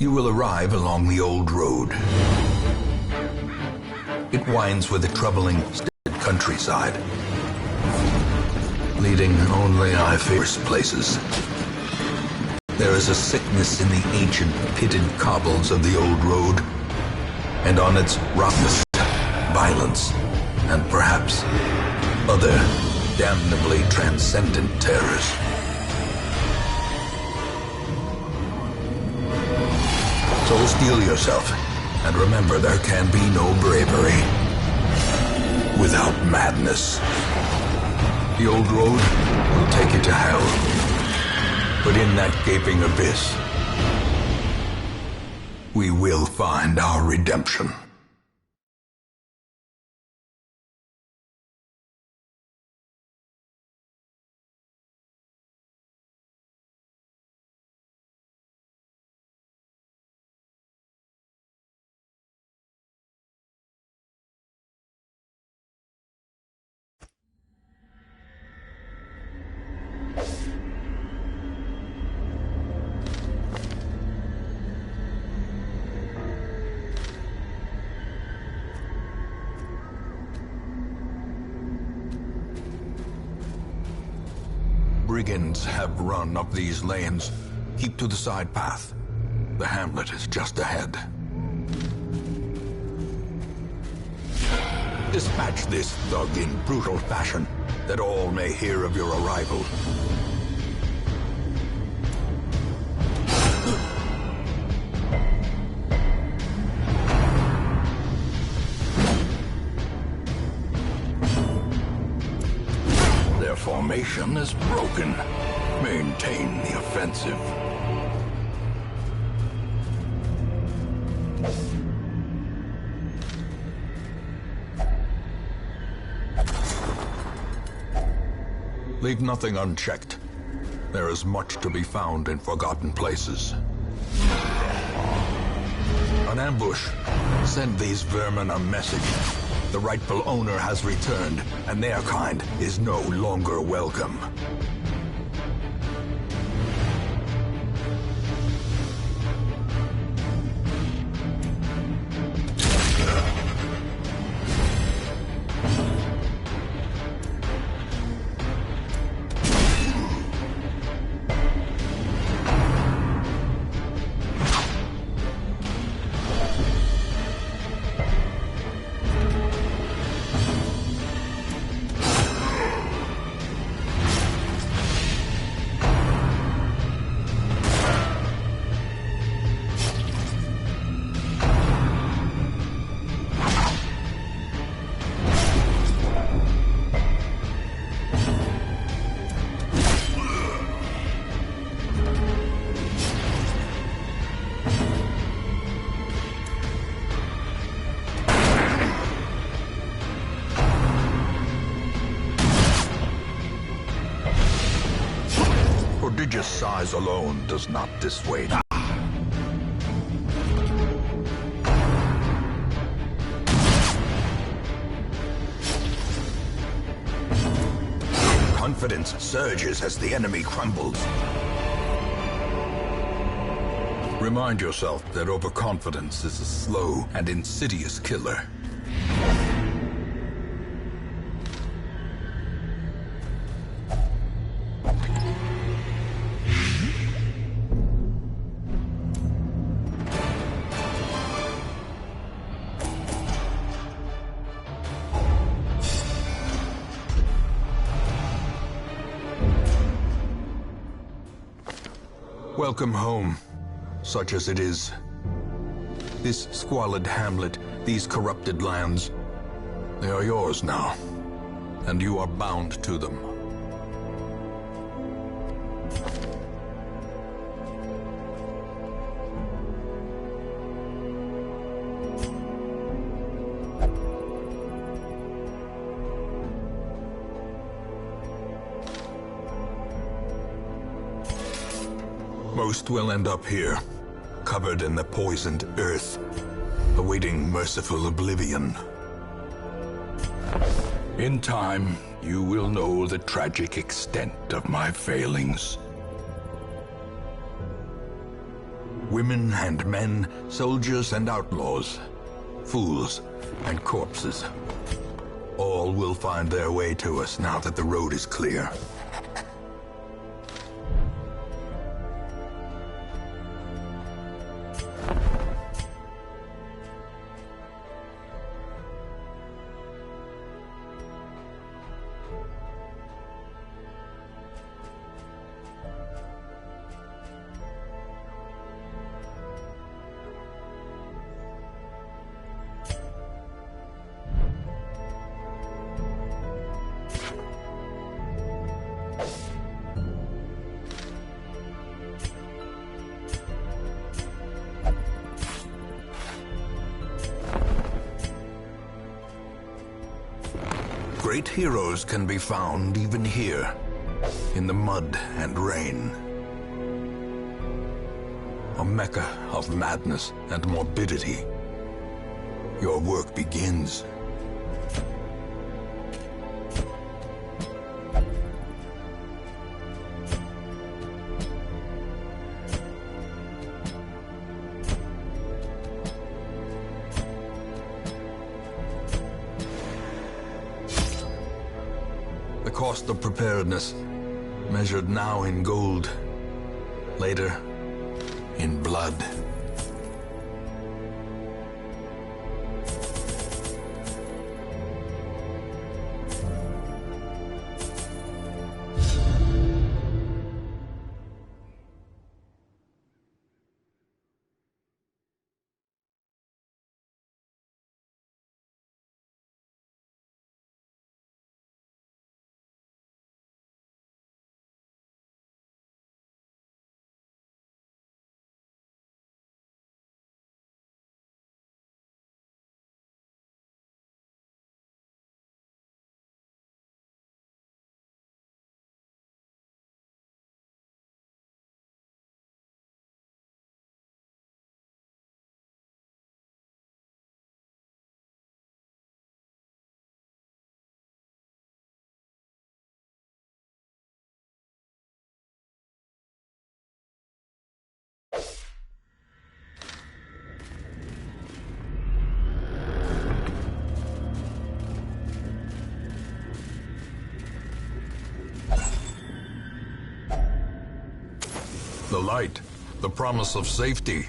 You will arrive along the old road. It winds with a troubling countryside, leading only I fear places. There is a sickness in the ancient pitted cobbles of the old road, and on its roughness, violence, and perhaps other damnably transcendent terrors. So steel yourself, and remember there can be no bravery without madness. The old road will take you to hell, but in that gaping abyss, we will find our redemption. Brigands have run up these lanes. Keep to the side path. The hamlet is just ahead. Dispatch this thug in brutal fashion, that all may hear of your arrival. Their formation is broken. Maintain the offensive. Leave nothing unchecked. There is much to be found in forgotten places. An ambush. Send these vermin a message. The rightful owner has returned, and their kind is no longer welcome. Prodigious size alone does not dissuade. Confidence surges as the enemy crumbles. Remind yourself that overconfidence is a slow and insidious killer. Welcome home, such as it is. This squalid hamlet, these corrupted lands, they are yours now, and you are bound to them. Most will end up here, covered in the poisoned earth, awaiting merciful oblivion. In time, you will know the tragic extent of my failings. Women and men, soldiers and outlaws, fools and corpses. All will find their way to us now that the road is clear. Great heroes can be found even here, in the mud and rain. A mecca of madness and morbidity. Your work begins. The cost of preparedness, measured now in gold, later in blood. The light, the promise of safety.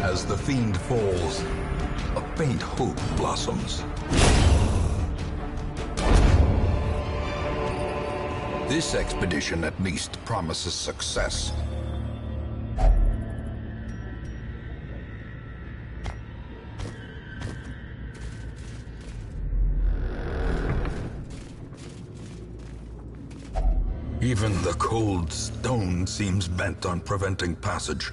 As the fiend falls, a faint hope blossoms. This expedition at least promises success. Even the cold stone seems bent on preventing passage.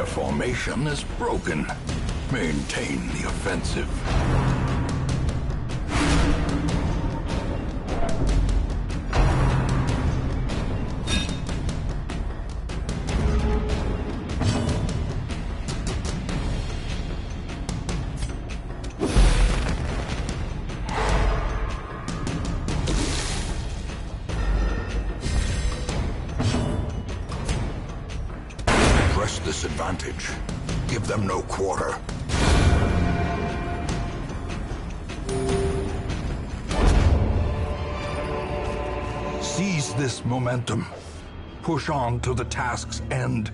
Formation is broken. Maintain the offensive. advantage. Give them no quarter. Seize this momentum. Push on to the task's end.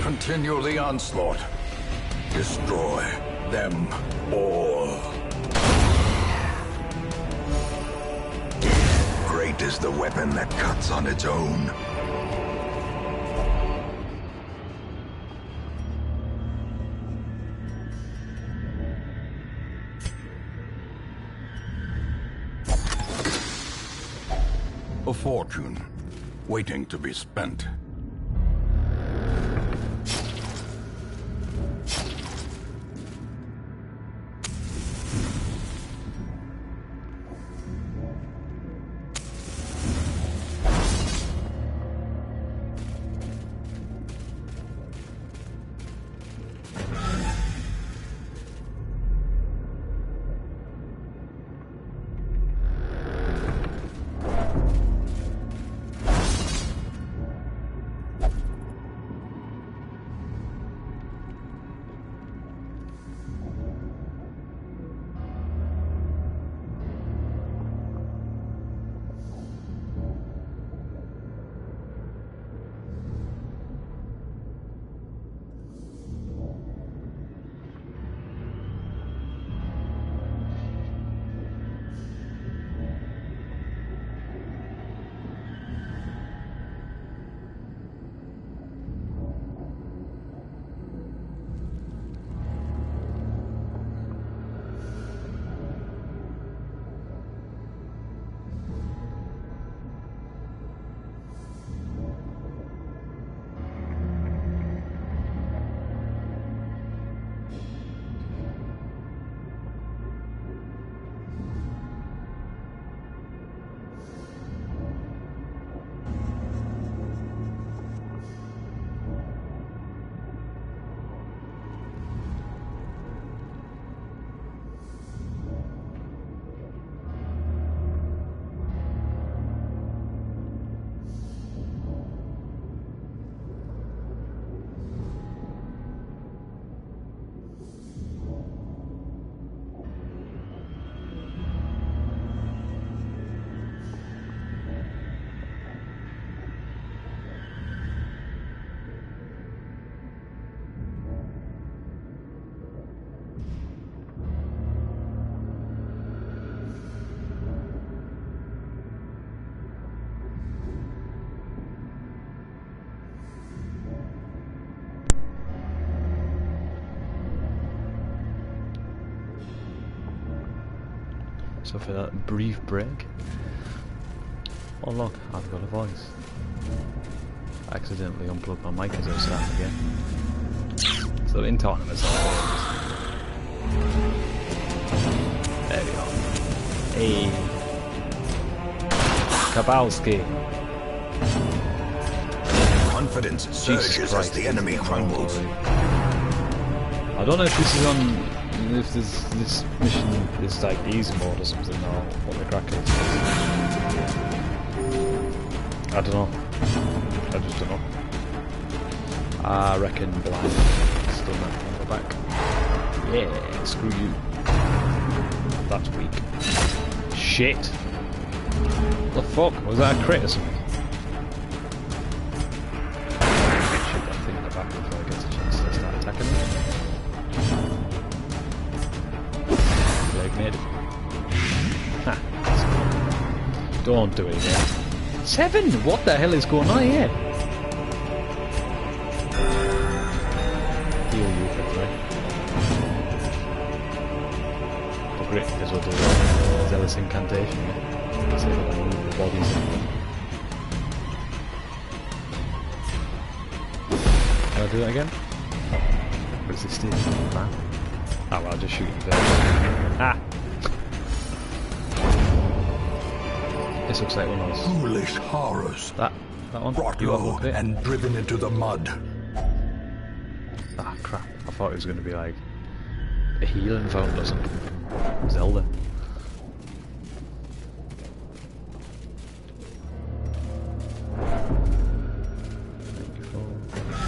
Continue the onslaught. Destroy them all. Great is the weapon that cuts on its own. A fortune, waiting to be spent. So for that brief break. Oh look, I've got a voice. I accidentally unplugged my mic as I was starting again. So in tournaments, there we go. Hey, Kabowski. confidence Jesus surges Christ, as the enemy crumbles. I don't know if this is on, if this mission is like easy mode or something, or what the crack is. I don't know. I just don't know. I reckon blind. Still not going to go back. Yeah, screw you. That's weak. Shit! What the fuck? Was that a crit or something? Shoot that thing in the back before it gets a chance to start attacking me. Leg made it. Ha! Don't do it again. 7? What the hell is going on here? Heal you quickly. Oh great, because we'll do Zealous Incantation. Yeah. See if I can move the bodies in. Can I do that again? Resisted. Ah. Oh well, I'll just shoot you there. Ah! This looks like one of those. Foolish horrors. That one? Brought You have low one bit? and driven into the mud. Ah, crap. I thought it was going to be like a healing fountain or something from Zelda.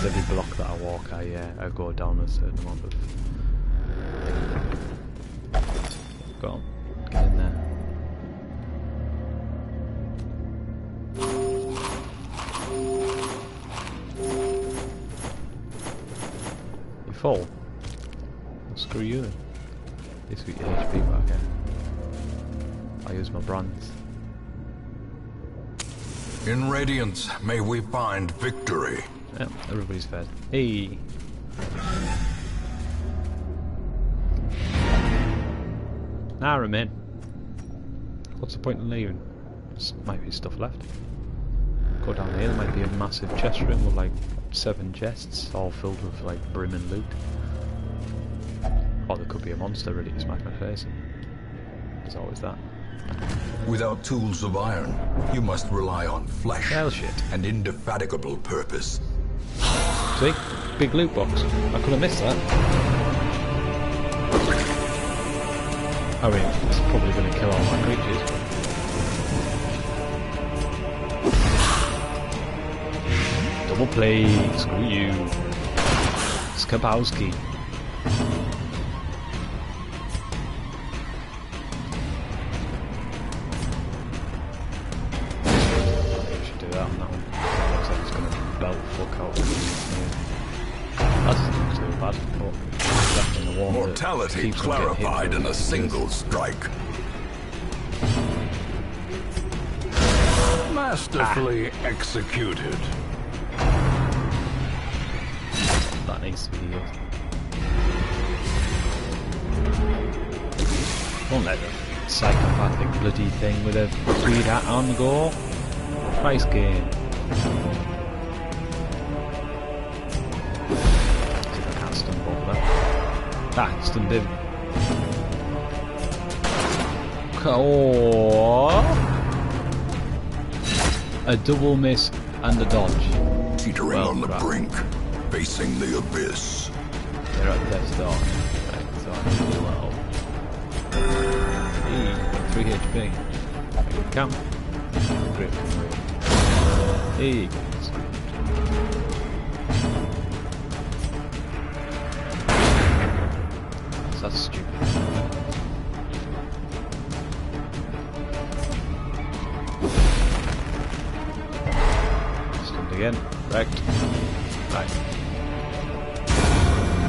Every block that I walk, I go down a certain amount of. Go on, get in there. You fall? Well, screw you then. This week your HP back, yeah. I use my brands. In Radiance, may we find victory. Yep, everybody's fed. Hey! Now I'm in. What's the point in leaving? There might be stuff left. Go down here, there might be a massive chest room with like 7 chests, all filled with like brimming loot. Or there could be a monster ready to smack my face in. There's always that. Without tools of iron, you must rely on flesh Hell shit. and indefatigable purpose. See? Big loot box. I could have missed that. I mean, it's probably going to kill all my creatures. Double play. Screw you. Skabowski. Mortality clarified in a single strike. Masterfully executed. That needs to be healed. Don't let the psychopathic bloody thing with a tweed hat on go. Price game. Ah, stunned him. Oh. A double miss and a dodge. Teetering on the brink, facing the abyss. They're at death's door. Right, so I need to do that up. 3 HP. Camp. Grip. Hey. That's stupid. Stunned again. Wrecked. Right.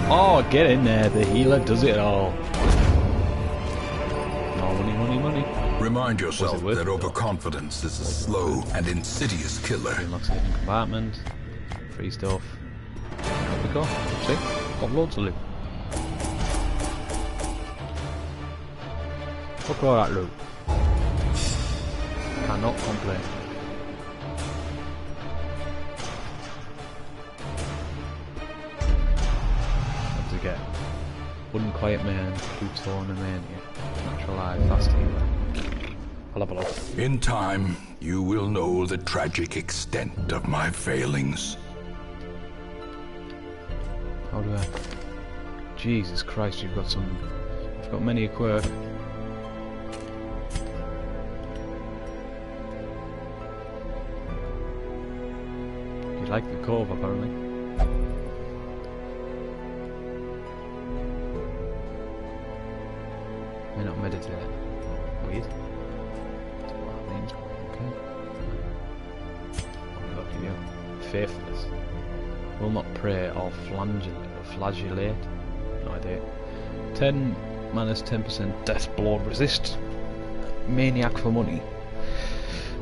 Oh, get in there. The healer does it all. More money, money, money. Remind yourself that overconfidence is a slow and insidious killer. Unlocks a hidden compartment. Free stuff. There we go. See? Got loads of loot. Look at all that loot. Cannot complain. What did we get? Unquiet Man, Plutonomania, Natural Eye, Fast Healer. I'll have a look. In time, you will know the tragic extent of my failings. How do I... Jesus Christ, you've got some... You've got many a quirk. You like the cove, apparently. May not meditate. Weird. That's what that means. Okay. What are you? Faithless. Will not pray or flagellate. No idea. 10 minus 10% death blow resist. Maniac for money.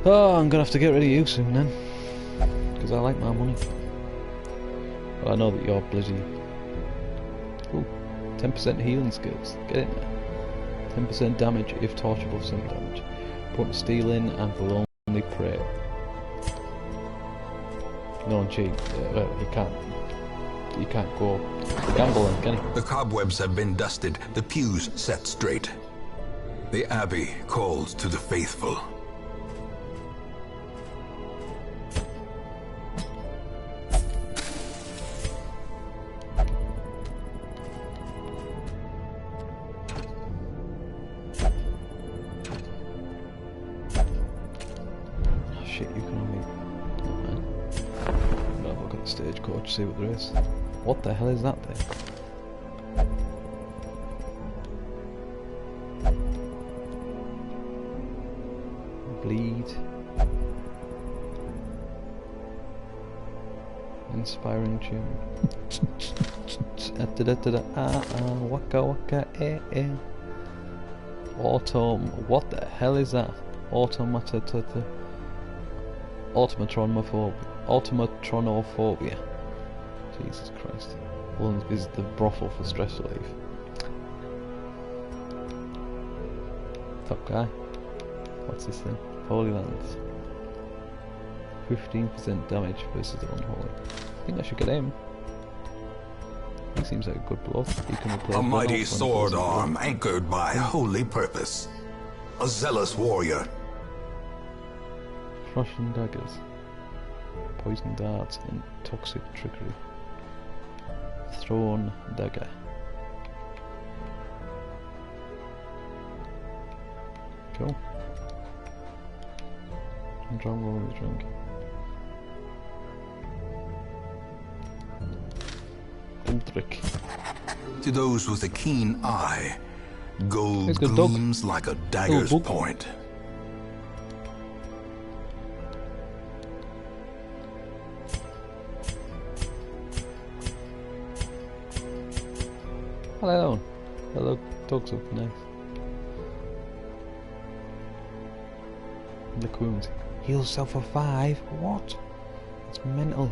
Oh, I'm gonna have to get rid of you soon then. Because I like my money. Well, I know that you're bloody... Ooh, 10% healing skills. Get in there. 10% damage if torch above 7 damage. Put steel in and will only prey. No one cheat. You can't go gamble then, can you? The cobwebs have been dusted, the pews set straight. The abbey calls to the faithful. Shit, you can only... Oh man. I'll have a look at the stagecoach, see what there is. What the hell is that thing? Bleed. Inspiring tune. Waka waka eh. Autumn. What the hell is that? Automatronophobia. Jesus Christ. One is the brothel for stress relief. Top guy. What's this thing? Holy Lands. 15% damage versus the unholy. I think I should get him. He seems like a good bloke. He can replace a mighty sword arm anchored by holy purpose. A zealous warrior. Russian daggers. Poison darts and toxic trickery. Thrown dagger. Cool. I'm drunk while we're drunk. Trick. To those with a keen eye, gold It's a good gleams like a dagger's book. point. Hello. Hello, dogs up nice. Lick wounds. Heal yourself for 5? What? It's mental.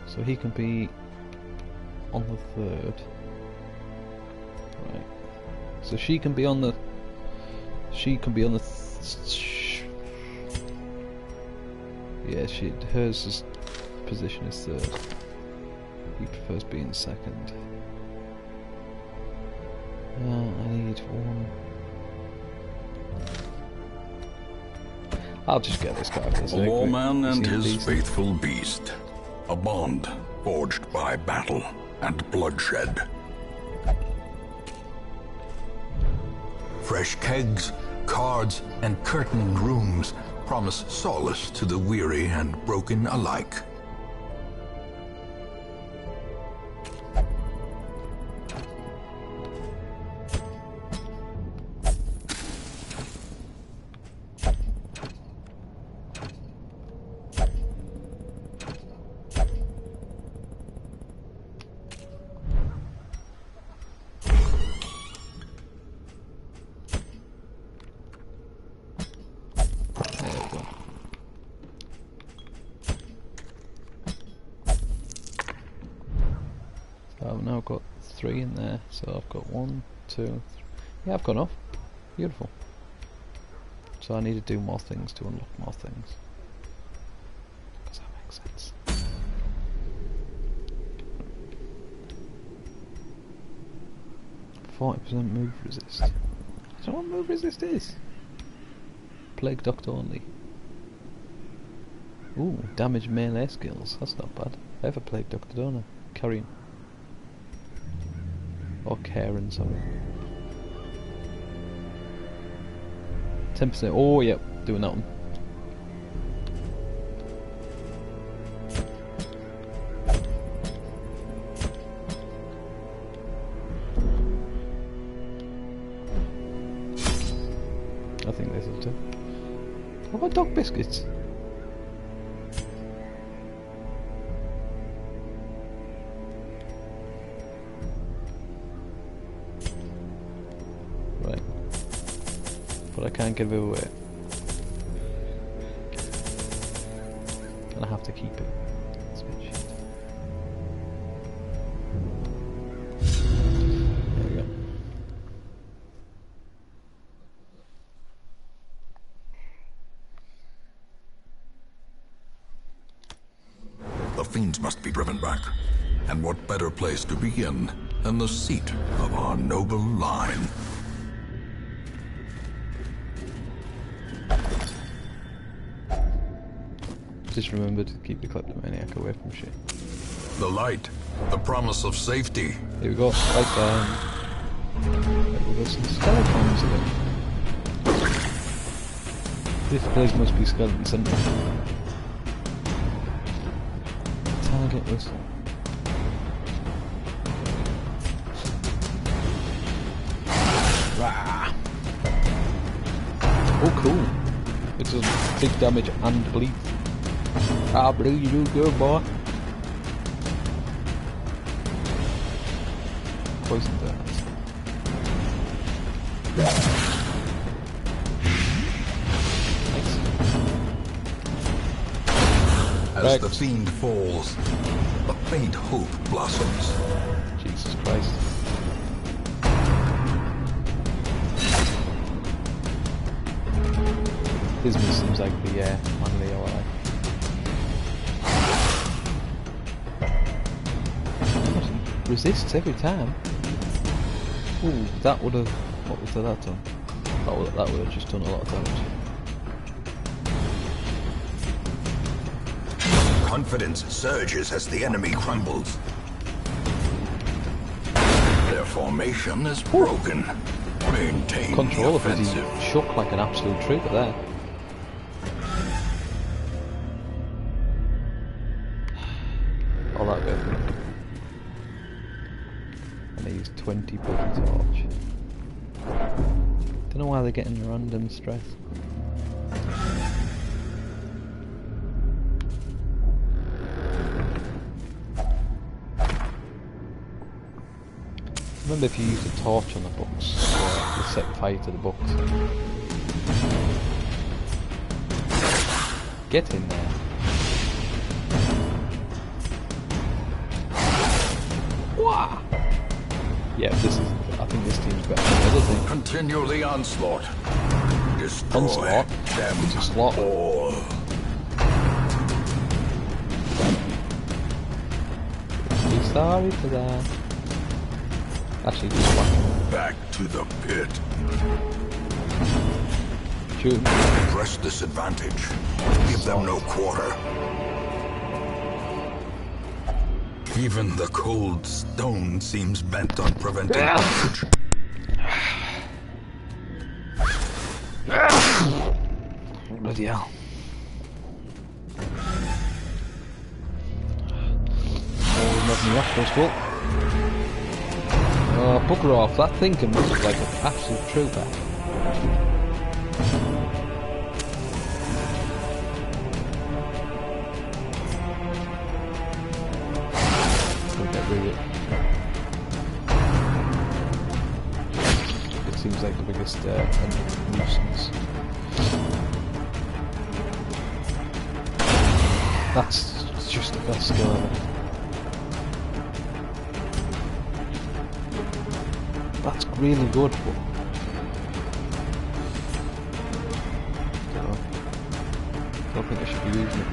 So he can be on the 3rd. Right. So she can be on the... Yeah, hers position is 3rd. He prefers being 2nd. I need 1. I'll just get this guy for this. A lawman and his faithful beast. A bond forged by battle and bloodshed. Fresh kegs, cards, and curtained rooms promise solace to the weary and broken alike. I've now got 3 in there, so I've got 1, 2, 3. Yeah, I've got enough. Beautiful. So I need to do more things to unlock more things. Does that make sense? 40% move resist. I don't know what move resist is. Plague Doctor only. Ooh, damage melee skills. That's not bad. I ever played Doctor, don't I? Carrying. Or Karen, sorry. 10%. Oh, yep, doing that one. I think this will do. How about dog biscuits? Right. But I can't give it away. And I have to keep it. It's a bit shit. There we go. The fiends must be driven back. And what better place to begin than the seat of our noble line? Just remember to keep the kleptomaniac away from shit. The light, the promise of safety. Here we go, right down. There we go, some skeletons again. This place must be skeleton central. Target whistle. Rah. Oh cool. It does take damage and bleed. Ah, bleed, you do good, boy. Poison dance. As the fiend falls, a faint hope blossoms. Jesus Christ. Disney seems like the manly alright. Resists every time. Ooh, that would have. What was that done? That would have just done a lot of damage. Confidence surges as the enemy crumbles. Their formation is broken. Maintain Control the of it, he offensive. shook like an absolute trooper there. All that bit. And I used 20 bloody torch. Don't know why they're getting random stress. Remember, if you use a torch on the books, you set fire to the books. Get in there. Wah! Yeah, this is. I think this team's better than the other team. Continue the onslaught. Destroy Onslaught? them It's a slot. all. Be sorry for that. Actually, just whack Back to the pit. him. Shoot him. Press this advantage. Give them no quarter. Even the cold stone seems bent on preventing passage. Bloody hell. Oh, nothing left for us, well. Oh, bugger off. That thing can move like an absolute trooper. Don't get rid of it. It seems like the biggest nuisance. That's just the best skill ever. That's really good. But don't think I should be using it.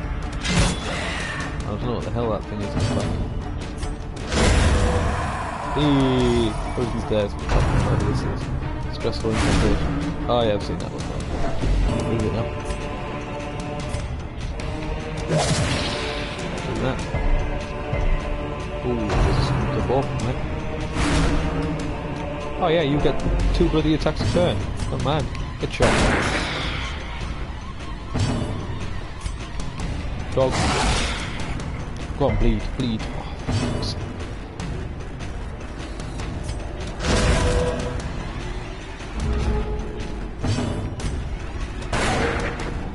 I don't know what the hell that thing is in the back. Poison stairs. Whatever this is. Stressful incantation. Oh yeah, I've seen that before. Move it now. Do that. Ooh, there's the ball, mate. Oh yeah, you get 2 bloody attacks a turn. Not mad. Good shot. Dog. Go on, bleed, bleed.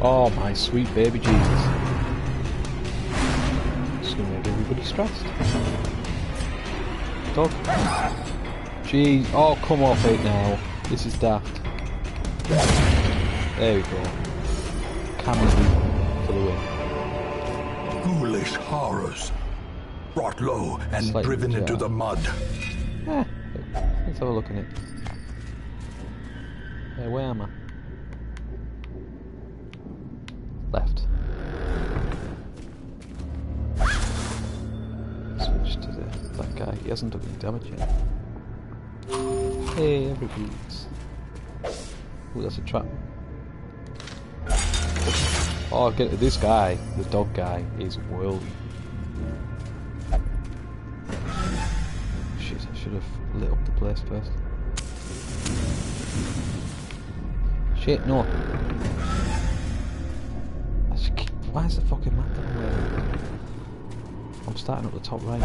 Oh my sweet baby Jesus. It's gonna make everybody stressed. Dog. Jeez. Oh, come off it now. This is daft. There we go. Camel for the win. Foolish horrors. Brought low and Slightly driven into the mud. Let's have a look at it. Hey, where am I? Left. Switch to that guy. He hasn't done any damage yet. Hey, everybody's. Ooh, that's a trap. Oh, this guy, the dog guy, is worldy. Shit, I should have lit up the place first. Shit, no. Why is the fucking map that way? I'm starting at the top right.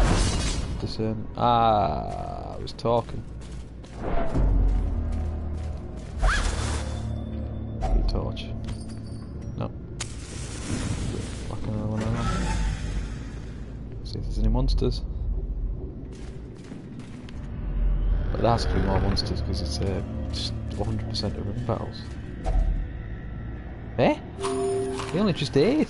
Discern. I was talking. Good torch. No. Like another one around. See if there's any monsters. But there has to be more monsters because it's just 100% of ring battles. Eh? He only just did.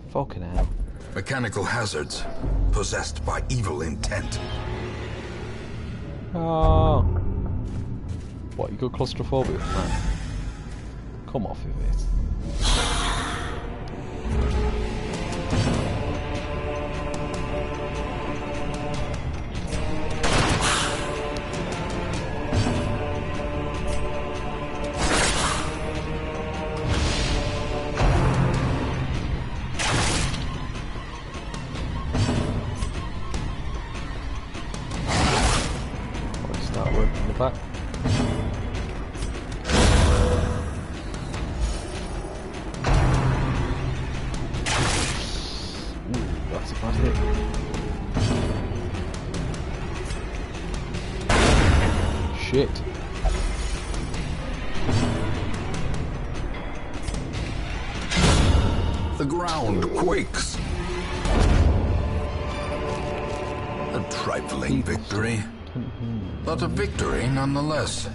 Fucking hell. Mechanical hazards. Possessed by evil intent. Oh. What, you got claustrophobia from that? Come off of it. Back. Ooh, that's a bad hit. Shit. The ground quakes. A trifling victory. But a victory nonetheless.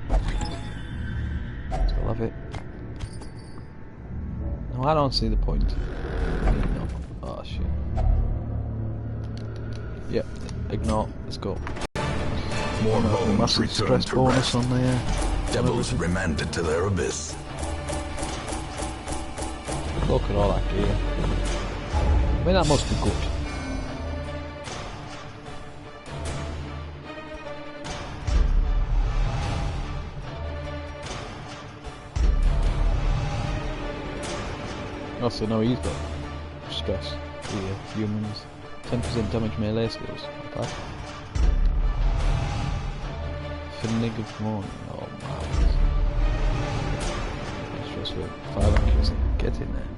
I love it. No, I don't see the point. No. Oh shit. Yep, ignore. Let's go. More bones massive return stress to bonus rest. on there. Devils remanded to their abyss. Look at all that gear. I mean, that must be good. Also, no, he's got stress. Here, humans. 10% damage melee skills. Not bad. Finnig of morning. Oh man. Stress with 5 accuracy. Get in there.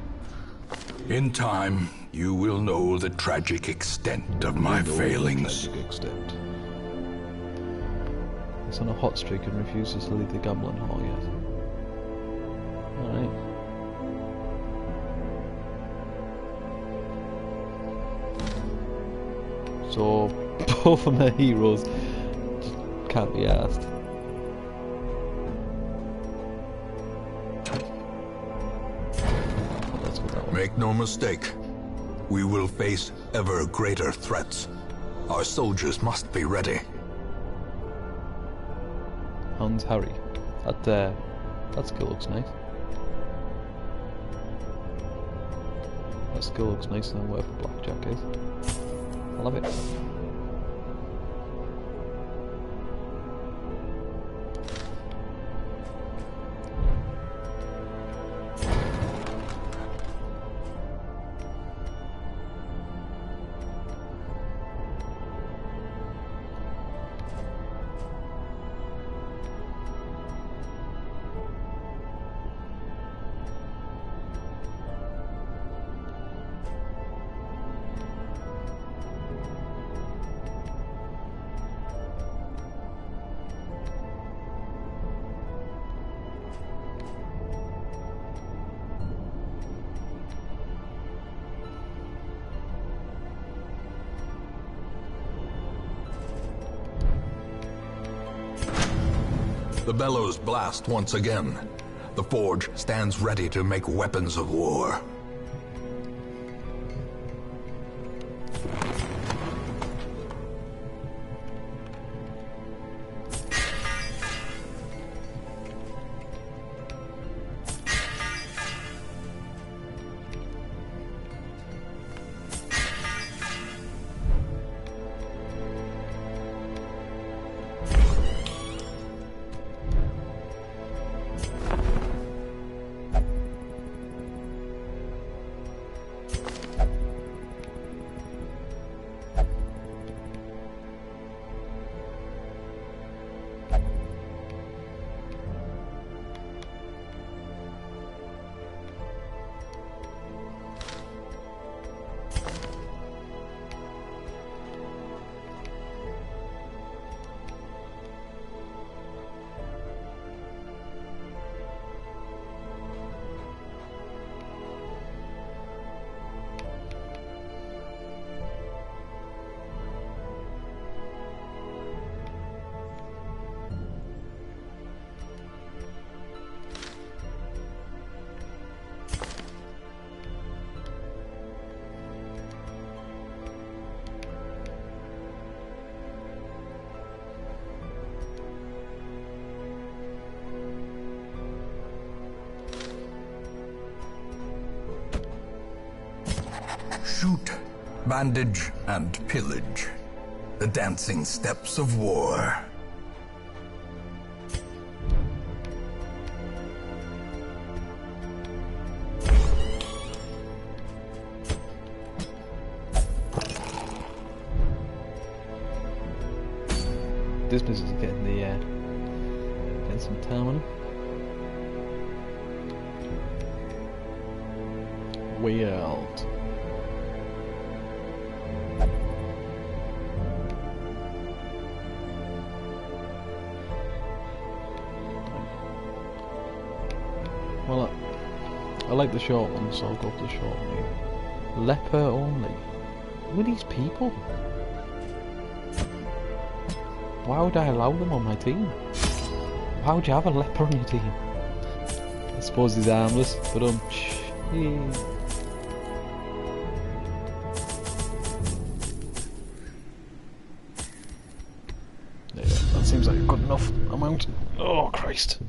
In time, you will know the tragic extent of my failings. Tragic extent. He's on a hot streak and refuses to leave the gambling hall yet. Alright. So, both of my heroes just can't be asked. Let's go that way. Make no mistake, we will face ever greater threats. Our soldiers must be ready. Hans Harry. That skill looks nice. That skill looks nicer than whatever Blackjack is. I love it. The bellows blast once again. The forge stands ready to make weapons of war. Shoot, bandage, and pillage. The dancing steps of war. This business is getting the getting some time on it. Wield. Well, I like the short one, so I'll go for the short one. Leper only. Who are these people? Why would I allow them on my team? Why would you have a leper on your team? I suppose he's harmless, but there you go. That seems like a good enough amount. Oh Christ.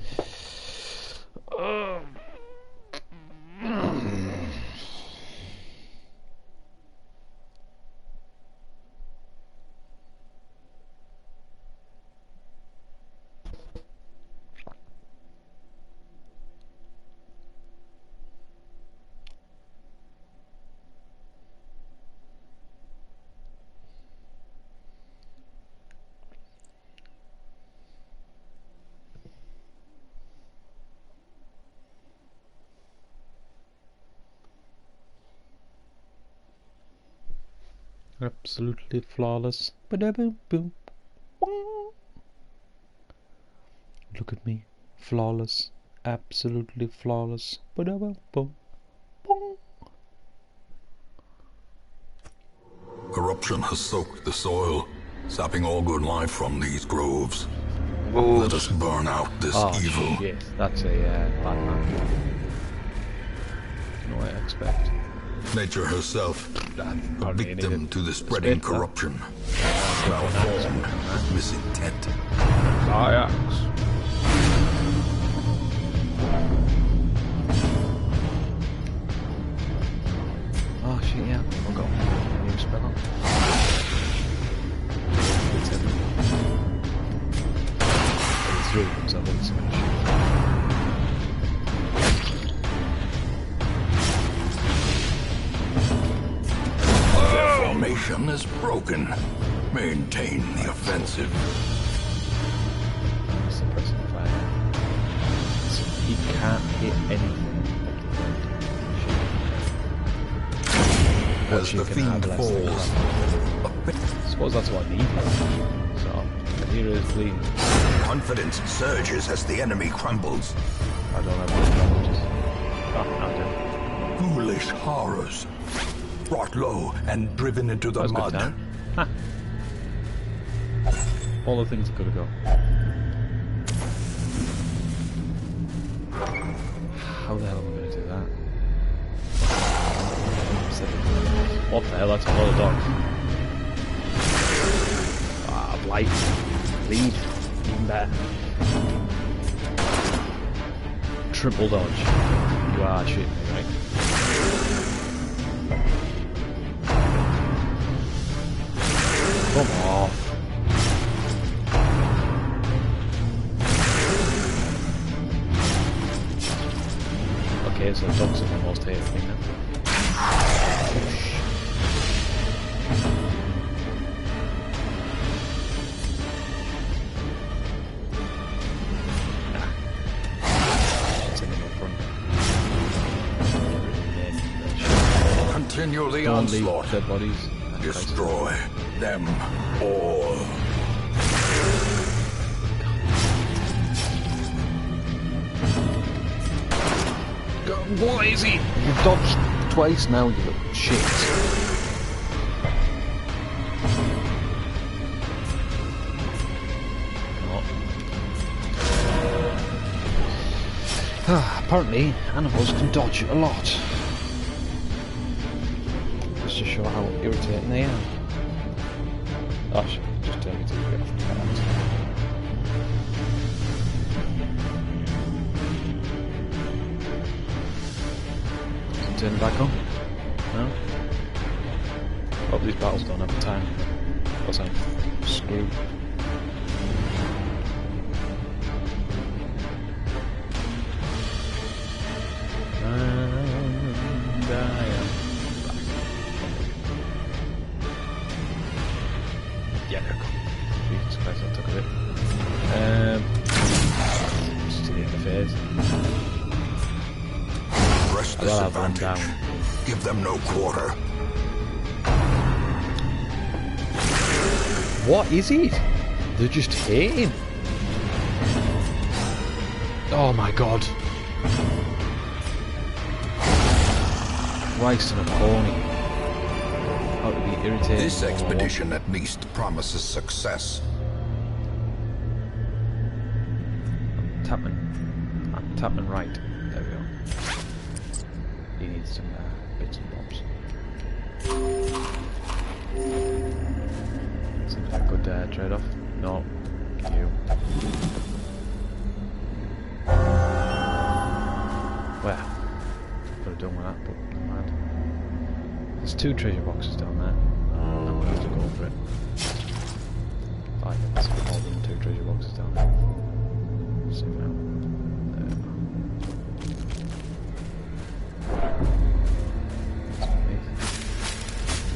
Absolutely flawless. Ba-da-boom, boom. Look at me. Flawless. Absolutely flawless. Ba-da-boom, boom. Corruption has soaked the soil, sapping all good life from these groves. Wolves. Let us burn out this evil. Shit. That's a bad man. What I expect. Nature herself, a victim to the spreading corruption, malformed with misintent. Ajax. Oh shit, yeah, I'll go. New spell on. It's through, so it's Formation is broken. Maintain the offensive. Suppressing fire. So he can't hit anything. As the fiend falls. I suppose that's what I need. So, here is bleeding. Confidence surges as the enemy crumbles. I don't have any damages. Oh, not dead. Foolish horrors. Brought low and driven into the mud. All the things that could have gone. How the hell am I going to do that? What the hell? That's a lot of dogs. Ah, blight. Lead. Even better. Triple dodge. You are shooting me, right? Come off. Okay, so dogs are the most hated thing now. Continue the Don't onslaught. leave dead bodies. Destroy them all. What is he? You've dodged twice now, you little shit. Apparently, animals can dodge a lot. Just to show how irritating they are. Oh shit, just turn me to get off the balance. Turn it back on? No? Hope these battles don't have a time. What's that? Screw. And I am back. Yeah, there we go. Jesus Christ, that took a bit. Just to the end of the phase. Press this advantage. Give them no quarter. What is it? They're just hating. Oh my god. Christ on a pony. How to be irritated. This expedition at least promises success. I'm tapping right. There we go. He needs some bits and bobs. Seems like a good trade-off. No, you. Well, could have done with that, but never mind. There's 2 treasure boxes down there. I'm gonna have to go for it. There's more than 2 treasure boxes down there. See now.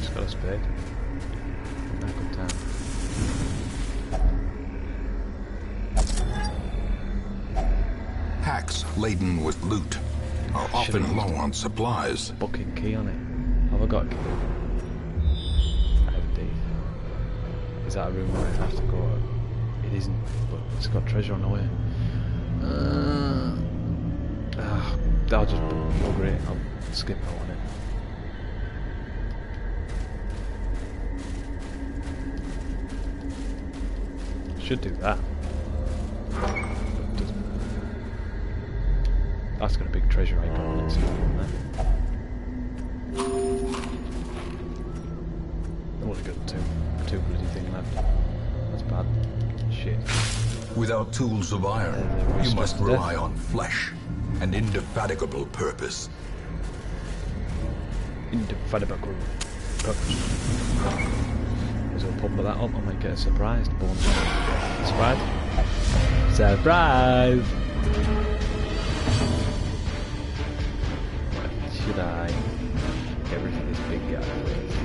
Just got a spade. Not a good time. Hacks laden with loot are often low on supplies. Fucking key on it. Have I got a key? I have indeed. Is that a room where I have to go? It isn't, but it's got treasure on the way. I'll just bugger it. I'll skip out on it. Should do that. But it doesn't. That's got a big treasure icon on it. So I've only got two bloody thing left. That's bad. Shit. Without tools of iron, you must rely on flesh and indefatigable purpose. Indefatigable purpose. So I'll pump that up, I might get a surprise bonus. Surprise? Surprise! Should I get rid of this big guy first?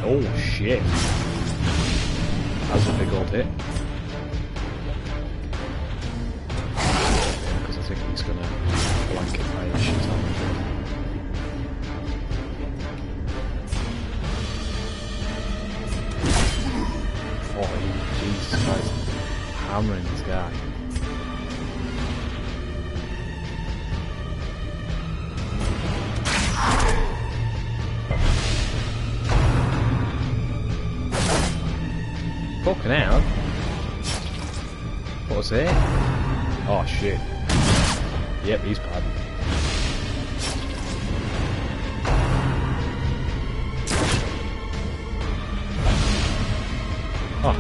Oh shit! That's a big old hit. Because I think he's gonna blanket my shit out of him. Oh, Jesus Christ. Hammering this guy. Fucking hell. what I say. Oh shit. Yep, he's bad. Oh,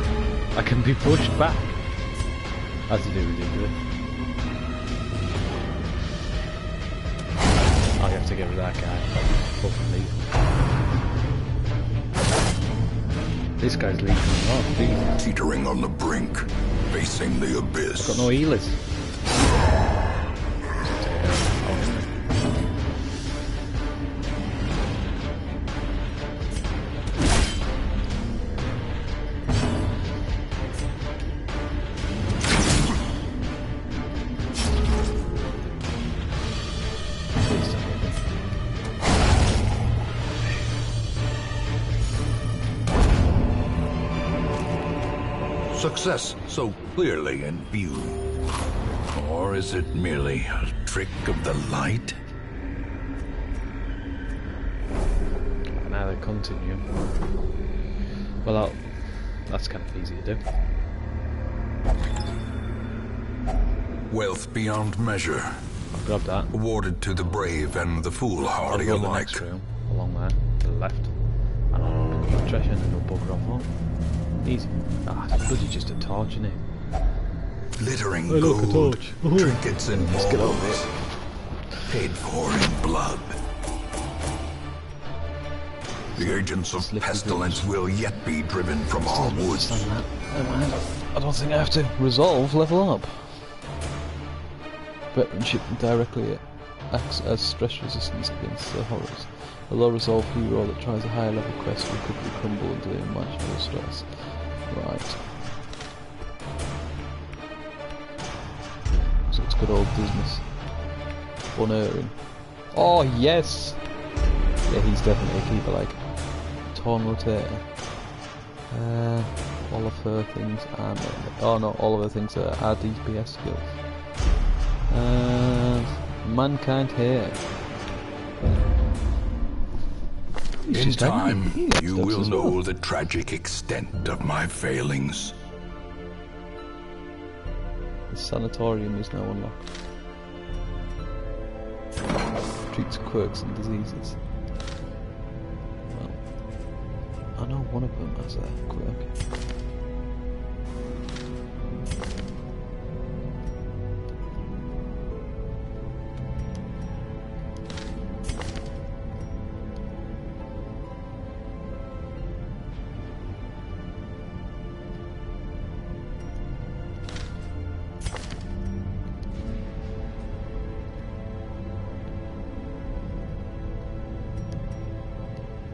I can be pushed back. That's a bit ridiculous. Oh, you have to get rid of that guy. Fucking leave. This guy's leaving. Oh, geez. Teetering on the brink, facing the abyss. Got no healers. Success so clearly in view. Or is it merely a trick of the light? Now they continue. Well, that's kind of easy to do. Wealth beyond measure. I'll grab that. Awarded to the brave and the foolhardy I'll go the alike. next room, along there, to the left. And I'll pick up that treasure and then we'll bugger off home. Easy. Ah, it's bloody just a torch, isn't it? Glittering Oh, look, a gold, torch. Ooh. trinkets and Let's get over balls, paid for in blood. The agents of Slippery pestilence will yet be driven from our woods. Never mind. I don't think I have to resolve level up. Veteranship directly acts as stress resistance against the horrors. A low resolve hero that tries a higher level quest will quickly crumble under unimaginable stress. Right. So it's good old business. Dungeoneering. Oh yes! Yeah, he's definitely a keeper, like. Torn rotator. All of her things are... Oh no, all of her things are DPS skills. Mankind here. In time, you will know the tragic extent of my failings. The sanatorium is now unlocked. Treats quirks and diseases. Well, I know one of them has a quirk.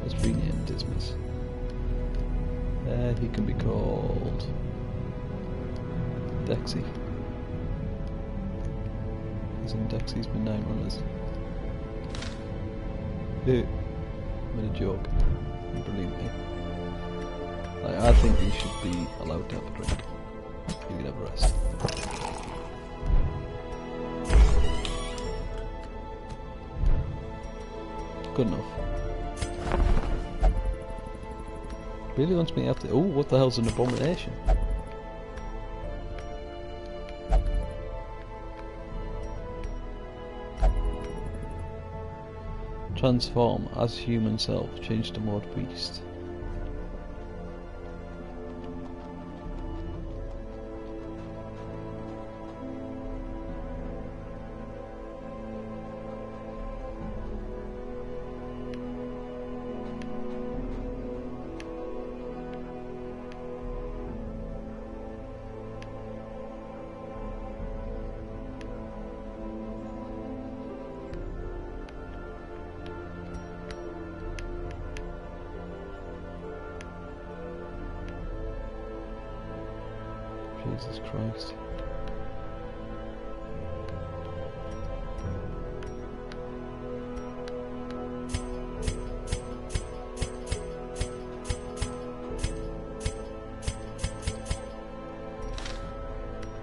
Let's rename Dismas. He can be called Dexy. As in Dexy's Midnight Runners. Made a joke. Believe me. Like, I think he should be allowed to have a drink. He can have a rest. Good enough. Really wants me to have to... Oh, what the hell's an abomination? Transform as human self. Change to mode beast. Jesus Christ.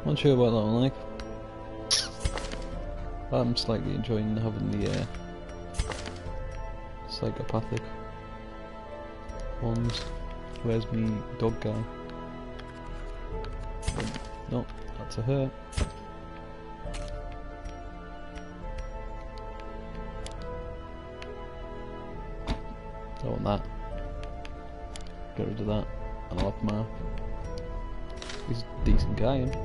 Not sure about that one, like. I'm slightly enjoying having the psychopathic ones. Where's me dog guy? No, That's a hurt. Don't want that. Get rid of that. And I'll have Mark. He's a decent guy, isn't he?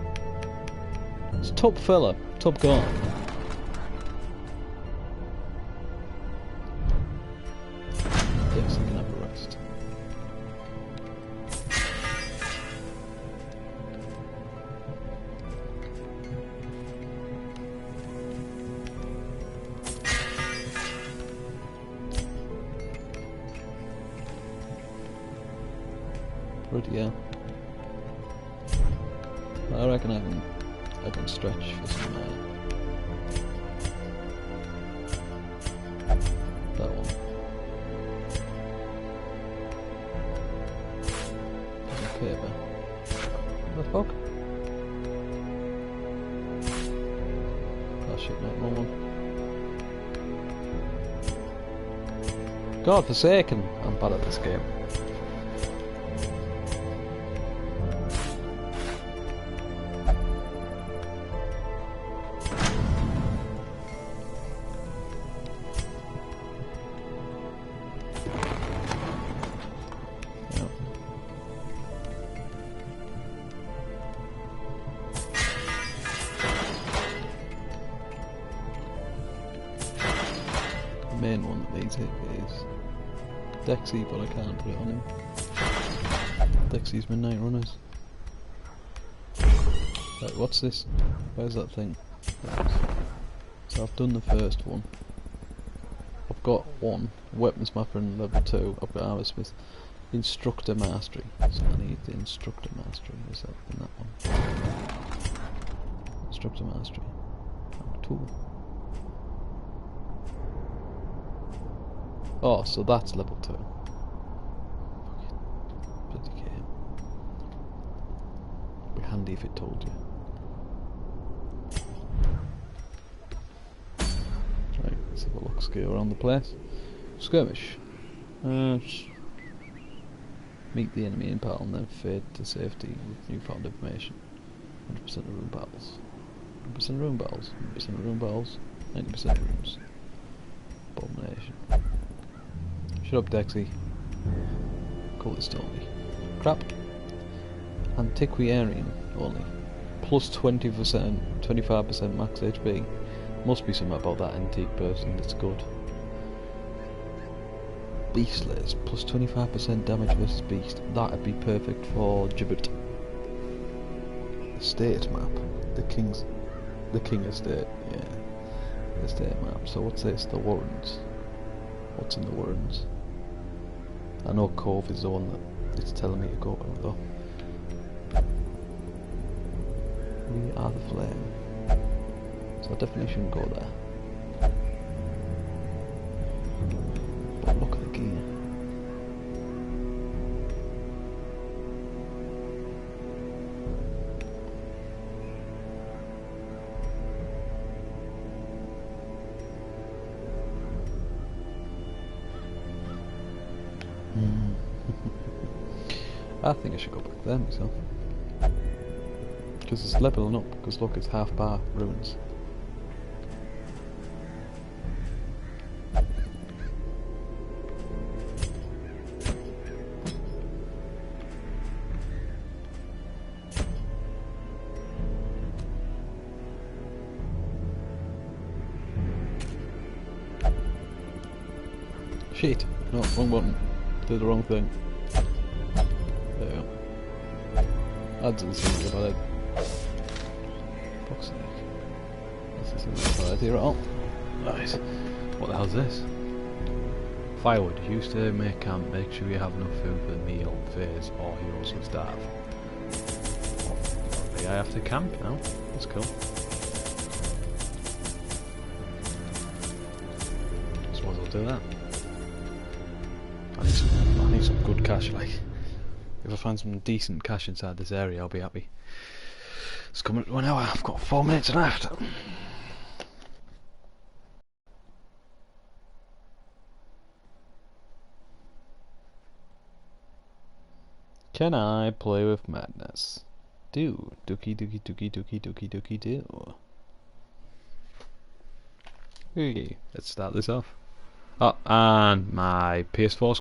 He's a top fella. Top guy. Yes, I can have a rest. Bloody hell. I reckon I can stretch for some that one. Okay, but what the fuck? Oh shit, no, wrong one. God forsaken, I'm bad at this game. Main one that needs hit is Dexy, but I can't put it on him. Dexy's Midnight Runners. Right, what's this? Where's that thing? So I've done the first one. I've got one, Weapons Mapper in level 2, I've got Armorsmith. Instructor Mastery, so I need the Instructor Mastery, is that in that one? Instructor Mastery. Tool. Oh, so that's level 2. Bloody game. It'd be handy if it told you. Right, let's have a look, scale around the place. Skirmish. Meet the enemy in battle and then fade to safety with newfound information. 100% of room battles. 100% of room battles. 100% of room battles. 90% of rooms. Abomination. Shut up, Dexy. Call it Stormy. Crap. Antiquarian only. Plus 20%, 25% max HP. Must be something about that antique person that's good. Beast Slayers. Plus 25% damage versus beast. That'd be perfect for Gibbet. Estate map. The king estate. Yeah. Estate map. So what's this? The Warrens. What's in the Warrens? I know Cove is the one that it's telling me to go to though. We are the flame. So I definitely shouldn't go there. But look at the gear. I think I should go back there myself. Because it's leveling up, because look, it's half bar ruins. Shit! No, wrong button. Did the wrong thing. There we go. Adds in something about it. Fuck's sake. This isn't a bad idea at all. Nice. What the hell's this? Firewood. Used to make camp, make sure you have enough food for the meal phase or you also starve. I think I have to camp now. That's cool. So I'll do that. I need some good cash, like. If I find some decent cash inside this area, I'll be happy. It's coming to 1 hour, I've got 4 minutes left. Can I play with madness? do. Do. Okay, let's start this off. Oh, and my PS4's